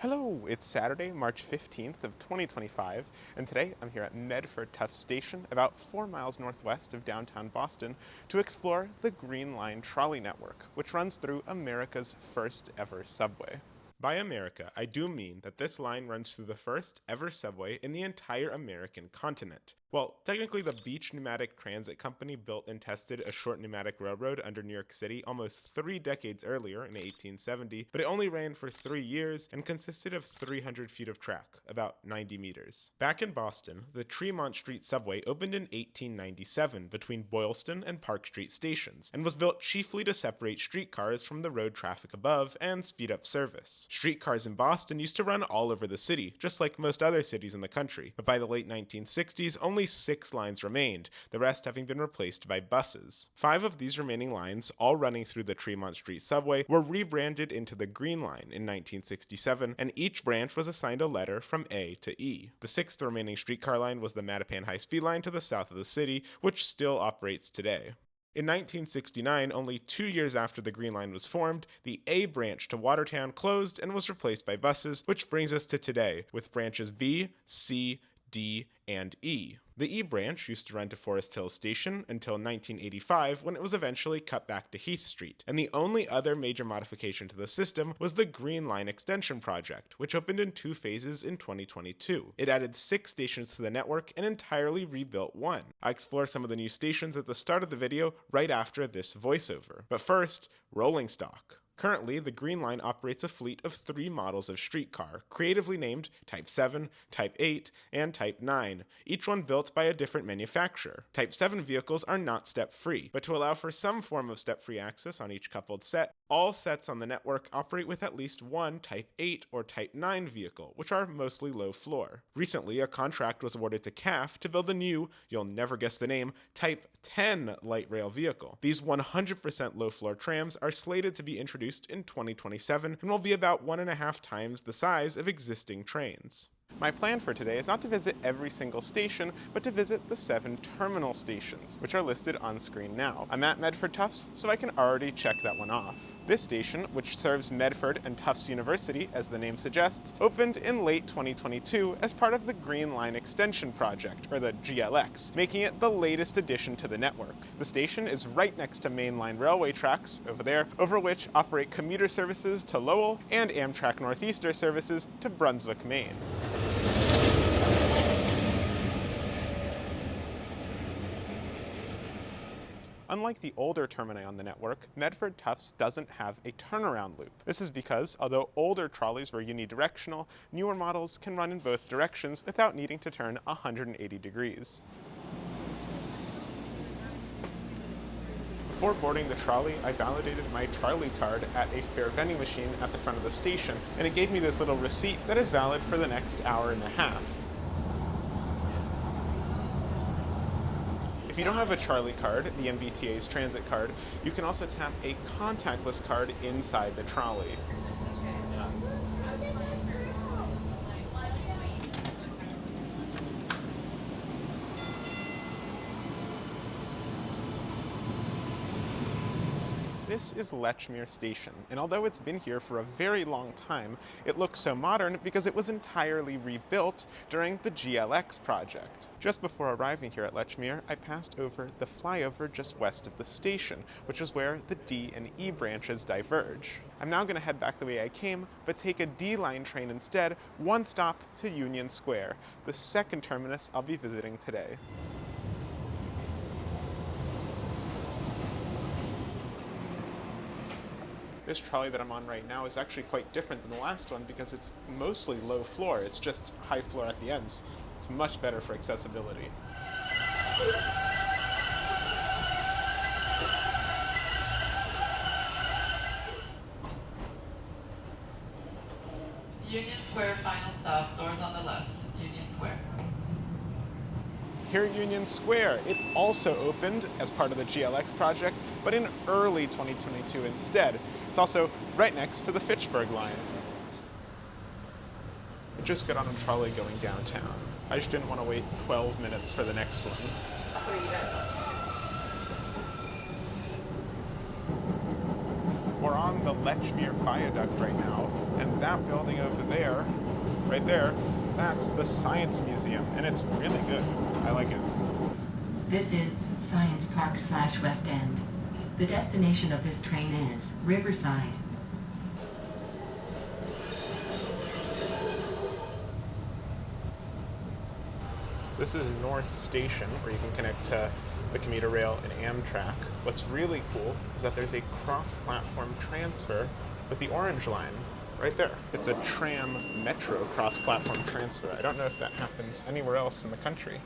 Hello, it's Saturday, March 15th of 2025, and today I'm here at Medford Tufts Station, about 4 miles northwest of downtown Boston, to explore the Green Line trolley network, which runs through America's first ever subway. By America, I do mean that this line runs through the first ever subway in the entire American continent. Well, technically the Beach Pneumatic Transit Company built and tested a short pneumatic railroad under New York City almost 3 decades earlier in 1870, but it only ran for 3 years and consisted of 300 feet of track, about 90 meters. Back in Boston, the Tremont Street subway opened in 1897 between Boylston and Park Street stations, and was built chiefly to separate streetcars from the road traffic above and speed up service. Streetcars in Boston used to run all over the city, just like most other cities in the country, but by the late 1960s, only 6 lines remained, the rest having been replaced by buses. 5 of these remaining lines, all running through the Tremont Street subway, were rebranded into the Green Line in 1967, and each branch was assigned a letter from A to E. The 6th remaining streetcar line was the Mattapan High-Speed Line to the south of the city, which still operates today. In 1969, only 2 years after the Green Line was formed, the A branch to Watertown closed and was replaced by buses, which brings us to today, with branches B, C, D, and E. The E branch used to run to Forest Hill Station until 1985, when it was eventually cut back to Heath Street, and the only other major modification to the system was the Green Line Extension Project, which opened in 2 phases in 2022. It added 6 stations to the network and entirely rebuilt 1. I explore some of the new stations at the start of the video right after this voiceover. But first, rolling stock. Currently, the Green Line operates a fleet of 3 models of streetcar, creatively named Type 7, Type 8, and Type 9, each one built by a different manufacturer. Type 7 vehicles are not step-free, but to allow for some form of step-free access on each coupled set, all sets on the network operate with at least one Type 8 or Type 9 vehicle, which are mostly low floor. Recently, a contract was awarded to CAF to build a new, you'll never guess the name, Type 10 light rail vehicle. These 100% low floor trams are slated to be introduced in 2027 and will be about 1.5 times the size of existing trains. My plan for today is not to visit every single station, but to visit the 7 terminal stations, which are listed on screen now. I'm at Medford Tufts, so I can already check that one off. This station, which serves Medford and Tufts University, as the name suggests, opened in late 2022 as part of the Green Line Extension Project, or the GLX, making it the latest addition to the network. The station is right next to mainline railway tracks, over there, over which operate commuter services to Lowell and Amtrak Northeastern services to Brunswick, Maine. Unlike the older termini on the network, Medford Tufts doesn't have a turnaround loop. This is because, although older trolleys were unidirectional, newer models can run in both directions without needing to turn 180 degrees. Before boarding the trolley, I validated my trolley card at a fare vending machine at the front of the station, and it gave me this little receipt that is valid for the next hour and a half. If you don't have a trolley card, the MBTA's transit card, you can also tap a contactless card inside the trolley. This is Lechmere Station, and although it's been here for a very long time, it looks so modern because it was entirely rebuilt during the GLX project. Just before arriving here at Lechmere, I passed over the flyover just west of the station, which is where the D and E branches diverge. I'm now going to head back the way I came, but take a D-line train instead, one stop to Union Square, the second terminus I'll be visiting today. This trolley that I'm on right now is actually quite different than the last one because it's mostly low floor. It's just high floor at the ends. It's much better for accessibility. Union Square final stop, doors on the left. Union Square. Here at Union Square, it also opened as part of the GLX project, but in early 2022 instead. It's also right next to the Fitchburg line. I just got on a trolley going downtown. I just didn't want to wait 12 minutes for the next one. We're on the Lechmere Viaduct right now, and that building over there right there, that's the Science Museum, and it's really good. I like it. This is Science Park / West End. The destination of this train is Riverside. So this is North Station, where you can connect to the commuter rail and Amtrak. What's really cool is that there's a cross-platform transfer with the Orange Line right there. It's a tram metro cross-platform transfer. I don't know if that happens anywhere else in the country.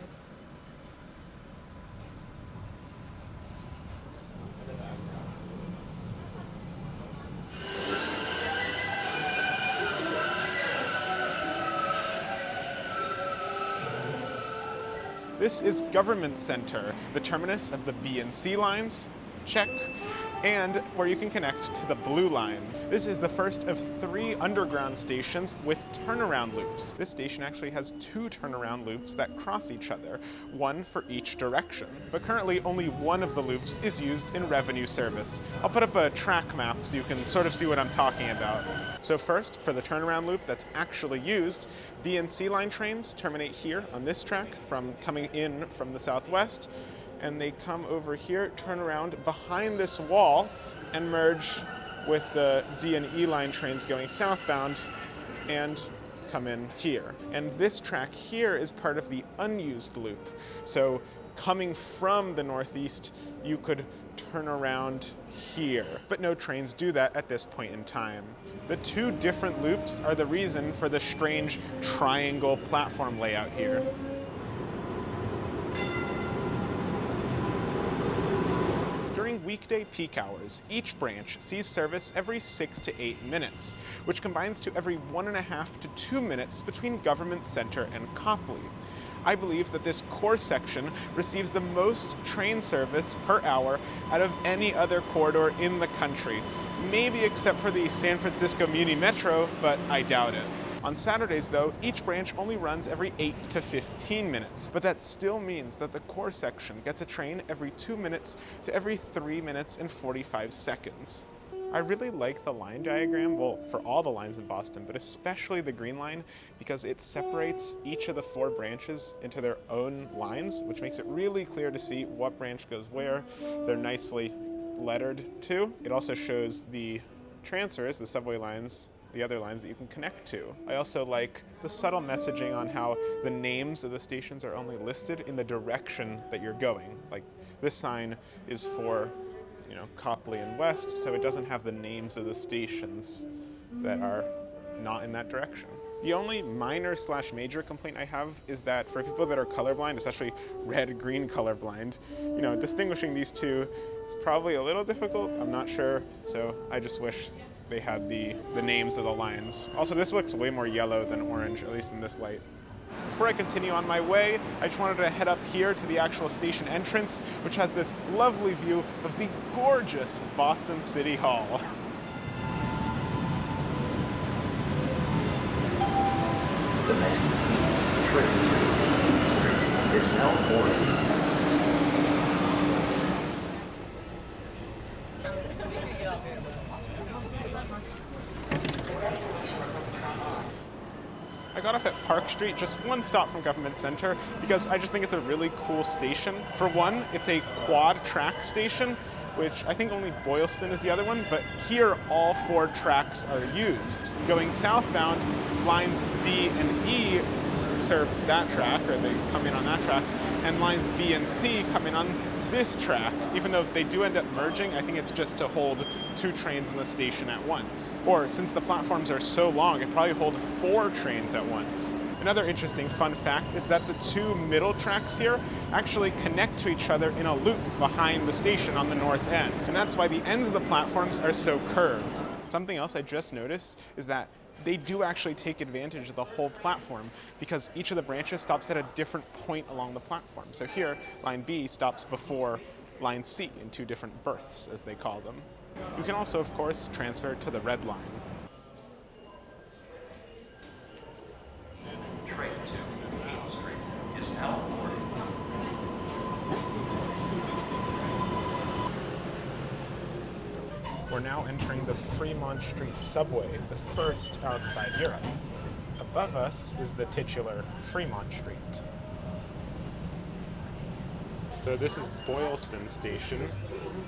This is Government Center, the terminus of the B and C lines, check, and where you can connect to the Blue Line. This is the first of 3 underground stations with turnaround loops. This station actually has 2 turnaround loops that cross each other, one for each direction. But currently only one of the loops is used in revenue service. I'll put up a track map so you can sort of see what I'm talking about. So first, for the turnaround loop that's actually used, B and C line trains terminate here on this track from coming in from the southwest, and they come over here, turn around behind this wall, and merge with the D and E line trains going southbound and come in here. And this track here is part of the unused loop. So coming from the northeast, you could turn around here. But no trains do that at this point in time. The 2 different loops are the reason for the strange triangle platform layout here. During weekday peak hours, each branch sees service every 6 to 8 minutes, which combines to every 1.5 to 2 minutes between Government Center and Copley. I believe that this core section receives the most train service per hour out of any other corridor in the country. Maybe except for the San Francisco Muni Metro, but I doubt it. On Saturdays, though, each branch only runs every 8 to 15 minutes, but that still means that the core section gets a train every 2 minutes to every 3 minutes and 45 seconds. I really like the line diagram, well, for all the lines in Boston, but especially the green line, because it separates each of the 4 branches into their own lines, which makes it really clear to see what branch goes where. They're nicely lettered too. It also shows the transfers, the subway lines, the other lines that you can connect to. I also like the subtle messaging on how the names of the stations are only listed in the direction that you're going. Like this sign is for, Copley and West, so it doesn't have the names of the stations that are not in that direction. The only minor / major complaint I have is that for people that are colorblind, especially red-green colorblind, distinguishing these two is probably a little difficult. I'm not sure, so I just wish they had the names of the lines. Also, this looks way more yellow than orange, at least in this light. Before I continue on my way, I just wanted to head up here to the actual station entrance, which has this lovely view of the gorgeous Boston City Hall. The next train is now boarding. I got off at Park Street, just one stop from Government Center, because I just think it's a really cool station. For one, it's a quad track station, which I think only Boylston is the other one, but here all 4 tracks are used. Going southbound, lines D and E serve that track, or they come in on that track, and lines B and C come in on this track. Even though they do end up merging, I think it's just to hold 2 trains in the station at once. Or since the platforms are so long, it probably hold 4 trains at once. Another interesting fun fact is that the 2 middle tracks here actually connect to each other in a loop behind the station on the north end. And that's why the ends of the platforms are so curved. Something else I just noticed is that they do actually take advantage of the whole platform because each of the branches stops at a different point along the platform. So here, line B stops before line C in 2 different berths, as they call them. You can also, of course, transfer to the red line. Train to Heath Street is now boarding. We're now entering the Fremont Street subway, the first outside Europe. Up above us is the titular Fremont Street. So this is Boylston Station.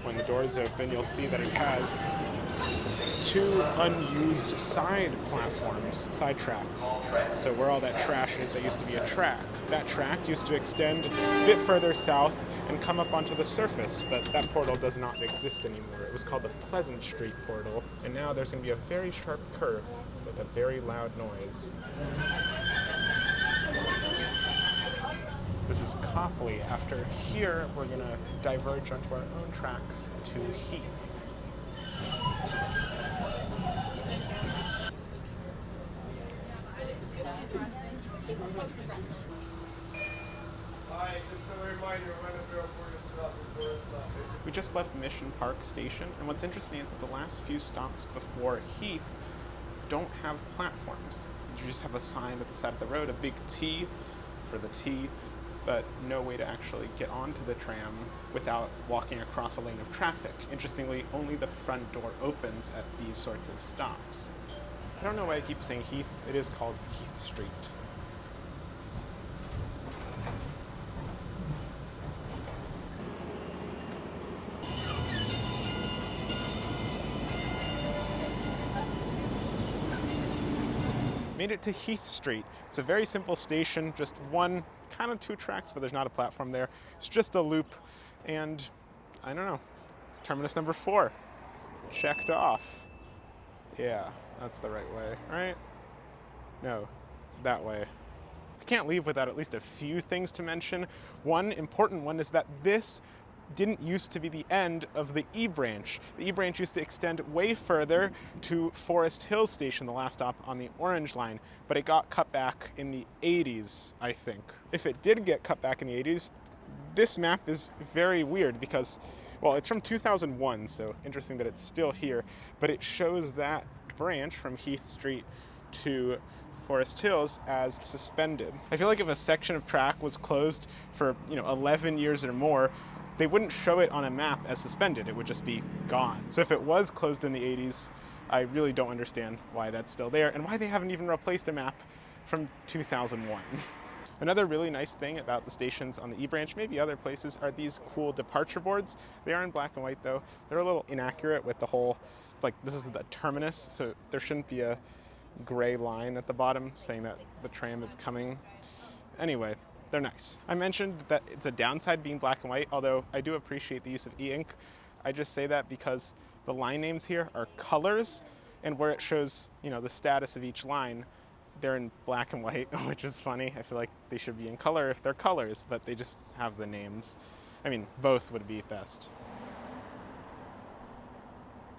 When the doors open, you'll see that it has 2 unused side platforms, side tracks. So where all that trash is, that used to be a track. That track used to extend a bit further south and come up onto the surface, but that portal does not exist anymore. It was called the Pleasant Street portal, and now there's going to be a very sharp curve with a very loud noise. This is Copley. After here, we're going to diverge onto our own tracks to Heath. Hi, just a reminder, run a bill for yourself before it's stopped. We just left Mission Park Station, and what's interesting is that the last few stops before Heath don't have platforms. You just have a sign at the side of the road, a big T for the T, but no way to actually get onto the tram without walking across a lane of traffic. Interestingly, only the front door opens at these sorts of stops. I don't know why I keep saying Heath. It is called Heath Street. Made it to Heath Street. It's a very simple station, just one, kind of 2 tracks, but there's not a platform there. It's just a loop, and I don't know, terminus number 4, checked off. Yeah, that's the right way, right? No, that way. I can't leave without at least a few things to mention. One important one is that this didn't used to be the end of the E branch. The E branch used to extend way further to Forest Hill Station, the last stop on the Orange Line, but it got cut back in the 80s, I think. If it did get cut back in the 80s, this map is very weird because, well, it's from 2001, so interesting that it's still here, but it shows that branch from Heath Street to Forest Hills as suspended. I feel like if a section of track was closed for, 11 years or more, they wouldn't show it on a map as suspended. It would just be gone. So if it was closed in the 80s, I really don't understand why that's still there and why they haven't even replaced a map from 2001. Another really nice thing about the stations on the E branch, maybe other places, are these cool departure boards. They are in black and white though. They're a little inaccurate with the whole, like this is the terminus, so there shouldn't be a gray line at the bottom saying that the tram is coming. Anyway, they're nice. I mentioned that it's a downside being black and white, although I do appreciate the use of e-ink. I just say that because the line names here are colors, and where it shows, the status of each line, they're in black and white, which is funny. I feel like they should be in color if they're colors, but they just have the names. I mean, both would be best.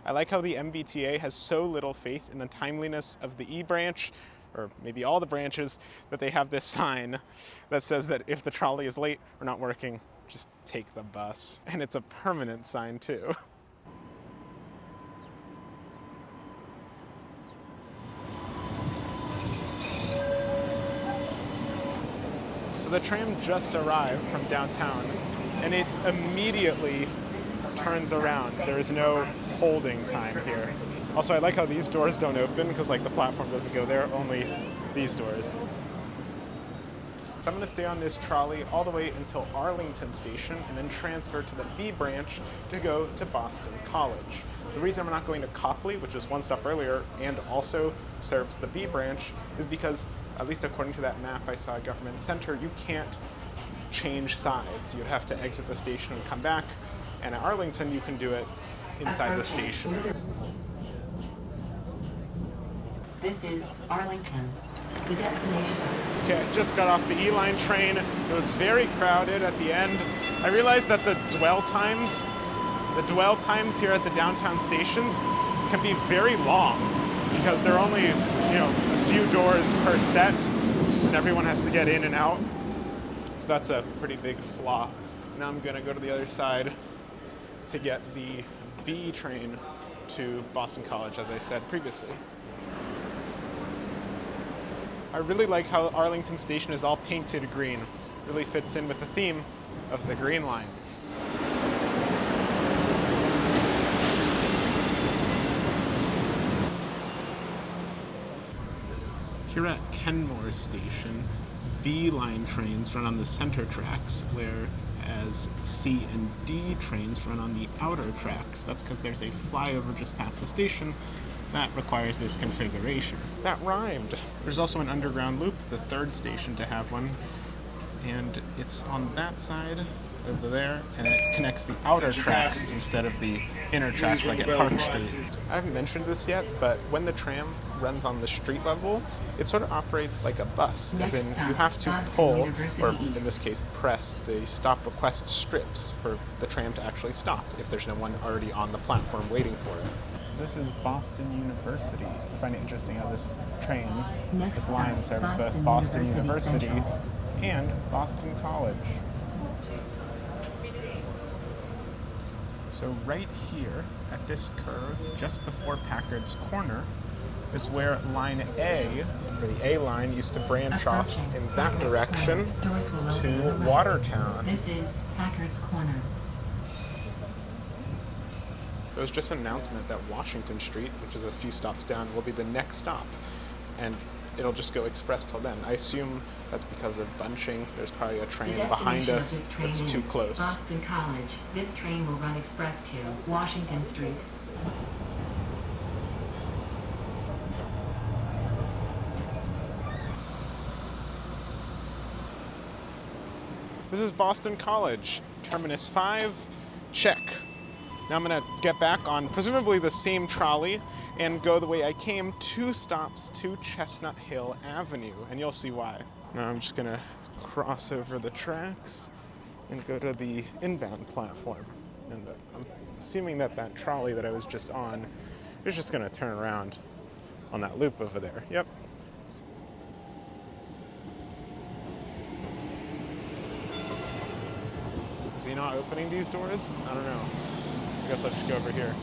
I like how the MBTA has so little faith in the timeliness of the E branch, or maybe all the branches, that they have this sign that says that if the trolley is late or not working, just take the bus. And it's a permanent sign too. So the tram just arrived from downtown, and it immediately turns around. There is no holding time here. Also, I like how these doors don't open because the platform doesn't go there, only these doors. So I'm going to stay on this trolley all the way until Arlington Station and then transfer to the B branch to go to Boston College. The reason I'm not going to Copley, which was one stop earlier and also serves the B branch, is because, at least according to that map I saw at Government Center, you can't change sides. You'd have to exit the station and come back, and at Arlington you can do it inside the station. This is Arlington, the destination. Okay, I just got off the E-Line train. It was very crowded at the end. I realized that the dwell times here at the downtown stations can be very long because there are only, a few doors per set and everyone has to get in and out. So that's a pretty big flaw. Now I'm gonna go to the other side to get the B train to Boston College, as I said previously. I really like how Arlington Station is all painted green. Really fits in with the theme of the Green Line. here at Kenmore Station, B line trains run on the center tracks, whereas C and D trains run on the outer tracks. That's because there's a flyover just past the station that requires this configuration. That rhymed. There's also an underground loop, the third station to have one, and it's on that side over there, and it connects the outer tracks instead of the inner tracks like at Park Street. I haven't mentioned this yet, but when the tram runs on the street level, it sort of operates like a bus, as in you have to pull, or in this case press, the stop request strips for the tram to actually stop if there's no one already on the platform waiting for it. So this is Boston University. I find it interesting how this this line serves both Boston University and Boston College. So right here at this curve, just before Packard's Corner, is where line A, or the A line, used to branch off in that direction to Watertown. This is Packard's Corner. There was just an announcement that Washington Street, which is a few stops down, will be the next stop, and it'll just go express till then. I assume that's because of bunching. There's probably a train behind us that's too close. Boston College. This train will run express to Washington Street. This is Boston College. Terminus 5, check. Now I'm gonna get back on presumably the same trolley and go the way I came, 2 stops to Chestnut Hill Avenue, and you'll see why. Now I'm just gonna cross over the tracks and go to the inbound platform. And I'm assuming that that trolley that I was just on is just gonna turn around on that loop over there. Yep. Is he not opening these doors? I don't know. I guess I'll just go over here.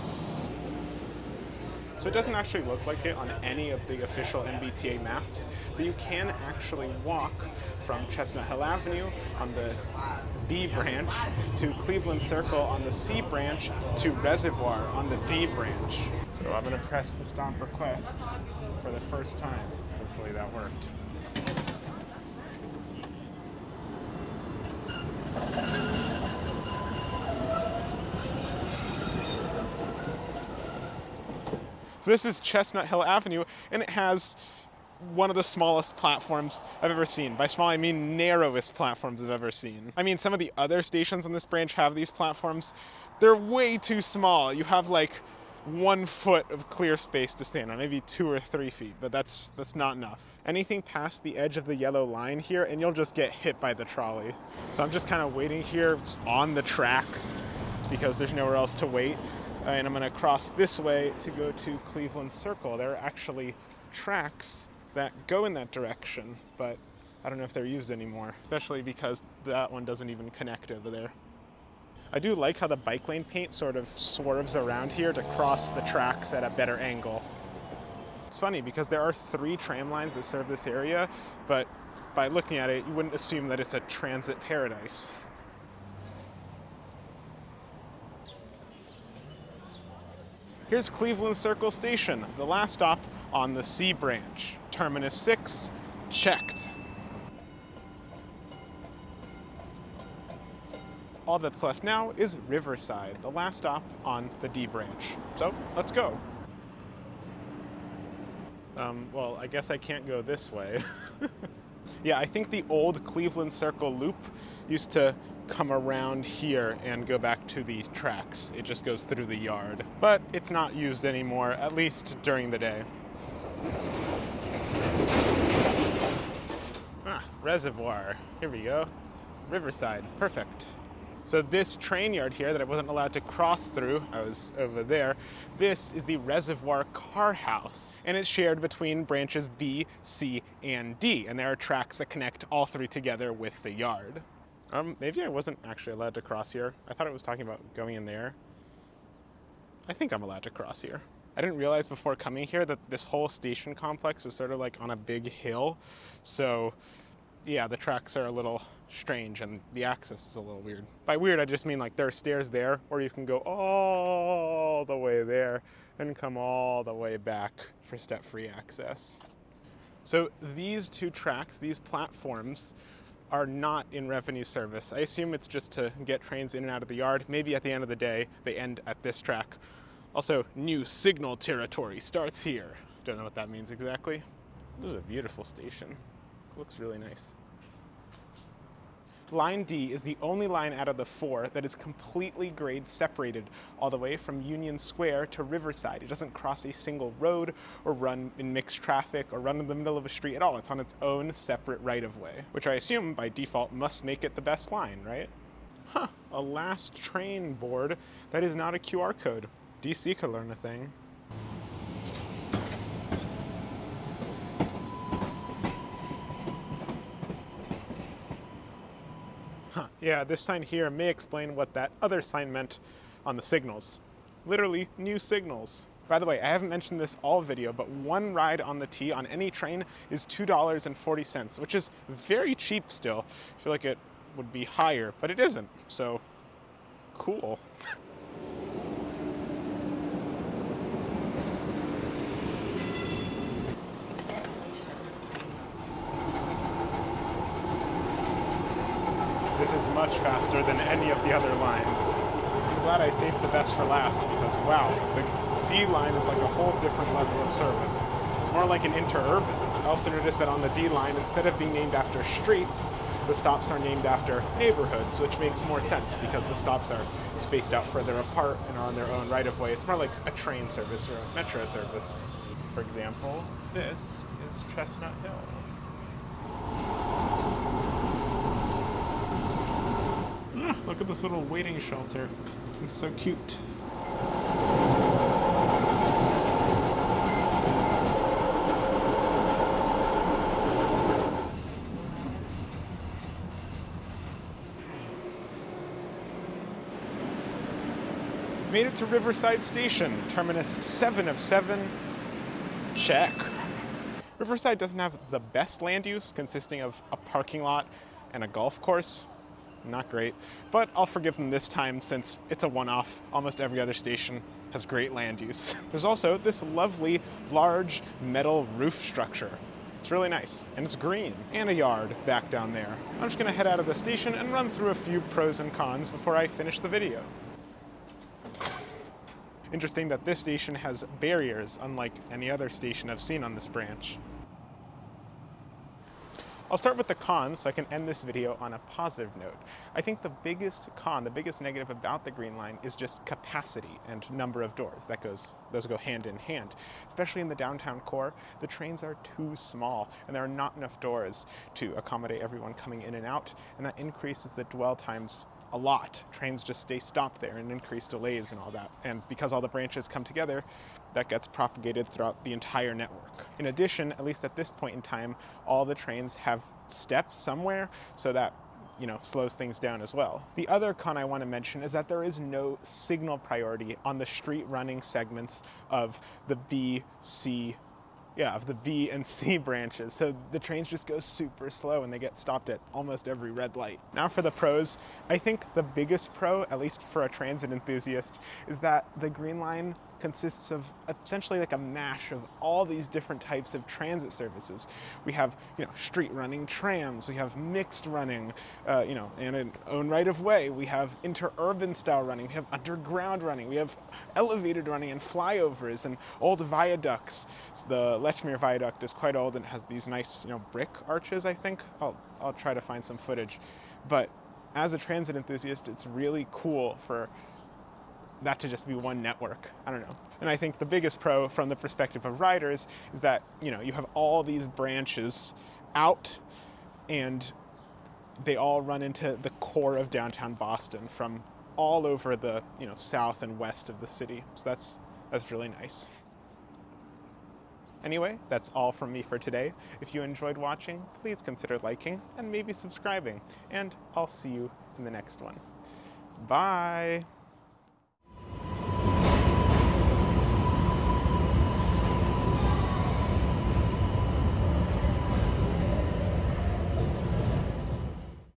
So it doesn't actually look like it on any of the official MBTA maps, but you can actually walk from Chestnut Hill Avenue on the B branch to Cleveland Circle on the C branch to Reservoir on the D branch. So I'm gonna press the stop request for the first time. Hopefully that worked. So this is Chestnut Hill Avenue, and it has one of the smallest platforms I've ever seen. By small, I mean narrowest platforms I've ever seen. I mean, some of the other stations on this branch have these platforms. They're way too small. You have like 1 foot of clear space to stand on, maybe 2 or 3 feet, but that's not enough. Anything past the edge of the yellow line here, and you'll just get hit by the trolley. So I'm just kind of waiting here on the tracks because there's nowhere else to wait. And I'm gonna cross this way to go to Cleveland Circle. There are actually tracks that go in that direction, but I don't know if they're used anymore, especially because that one doesn't even connect over there. I do like how the bike lane paint sort of swerves around here to cross the tracks at a better angle. It's funny because there are 3 tram lines that serve this area, but by looking at it, you wouldn't assume that it's a transit paradise. Here's Cleveland Circle Station, the last stop on the C branch. Terminus 6, checked. All that's left now is Riverside, the last stop on the D branch. So, let's go. Well, I guess I can't go this way. Yeah, I think the old Cleveland Circle loop used to come around here and go back to the tracks. It just goes through the yard. But it's not used anymore, at least during the day. Reservoir. Here we go. Riverside. Perfect. So this train yard here that I wasn't allowed to cross through, I was over there, this is the Reservoir car house. And it's shared between branches B, C, and D. And there are tracks that connect all 3 together with the yard. Maybe I wasn't actually allowed to cross here. I thought it was talking about going in there. I think I'm allowed to cross here. I didn't realize before coming here that this whole station complex is sort of like on a big hill. So yeah, the tracks are a little strange and the access is a little weird. By weird, I just mean like there are stairs there, or you can go all the way there and come all the way back for step-free access. So these two tracks, these platforms, are not in revenue service. I assume it's just to get trains in and out of the yard. Maybe at the end of the day, they end at this track. Also, new signal territory starts here. Don't know what that means exactly. This is a beautiful station. It looks really nice. Line D is the only line out of the 4 that is completely grade separated all the way from Union Square to Riverside. It doesn't cross a single road or run in mixed traffic or run in the middle of a street at all. It's on its own separate right-of-way, which I assume by default must make it the best line, right? Huh, a last train board that is not a QR code. DC could learn a thing. Huh, yeah, this sign here may explain what that other sign meant on the signals. Literally, new signals. By the way, I haven't mentioned this all video, but one ride on the T on any train is $2.40, which is very cheap still. I feel like it would be higher, but it isn't, so cool. This is much faster than any of the other lines. I'm glad I saved the best for last because, wow, the D line is like a whole different level of service. It's more like an interurban. I also noticed that on the D line, instead of being named after streets, the stops are named after neighborhoods, which makes more sense because the stops are spaced out further apart and are on their own right-of-way. It's more like a train service or a metro service. For example, this is Chestnut Hill. Look at this little waiting shelter. It's so cute. Made it to Riverside Station, terminus 7 of 7. Check. Riverside doesn't have the best land use, consisting of a parking lot and a golf course. Not great, but I'll forgive them this time since it's a one-off. Almost every other station has great land use. There's also this lovely, large metal roof structure. It's really nice, and it's green, and a yard back down there. I'm just gonna head out of the station and run through a few pros and cons before I finish the video. Interesting that this station has barriers, unlike any other station I've seen on this branch. I'll start with the cons so I can end this video on a positive note. I think the biggest con, the biggest negative about the Green Line is just capacity and number of doors. Those go hand in hand. Especially in the downtown core, the trains are too small and there are not enough doors to accommodate everyone coming in and out, and that increases the dwell times a lot. Trains just stay stopped there and increase delays and all that. And because all the branches come together, that gets propagated throughout the entire network. In addition, at least at this point in time, all the trains have steps somewhere, so that, you know, slows things down as well. The other con I want to mention is that there is no signal priority on the street running segments of the B and C branches. So the trains just go super slow and they get stopped at almost every red light. Now for the pros, I think the biggest pro, at least for a transit enthusiast, is that the Green Line consists of essentially like a mash of all these different types of transit services. We have, street running trams, we have mixed running, and an own right of way. We have interurban style running, we have underground running, we have elevated running and flyovers and old viaducts. The Lechmere viaduct is quite old and has these nice, brick arches, I think. I'll try to find some footage. But as a transit enthusiast, it's really cool for that to just be one network. I don't know. And I think the biggest pro from the perspective of riders is that, you have all these branches out and they all run into the core of downtown Boston from all over the, south and west of the city. So that's really nice. Anyway, that's all from me for today. If you enjoyed watching, please consider liking and maybe subscribing, and I'll see you in the next one. Bye!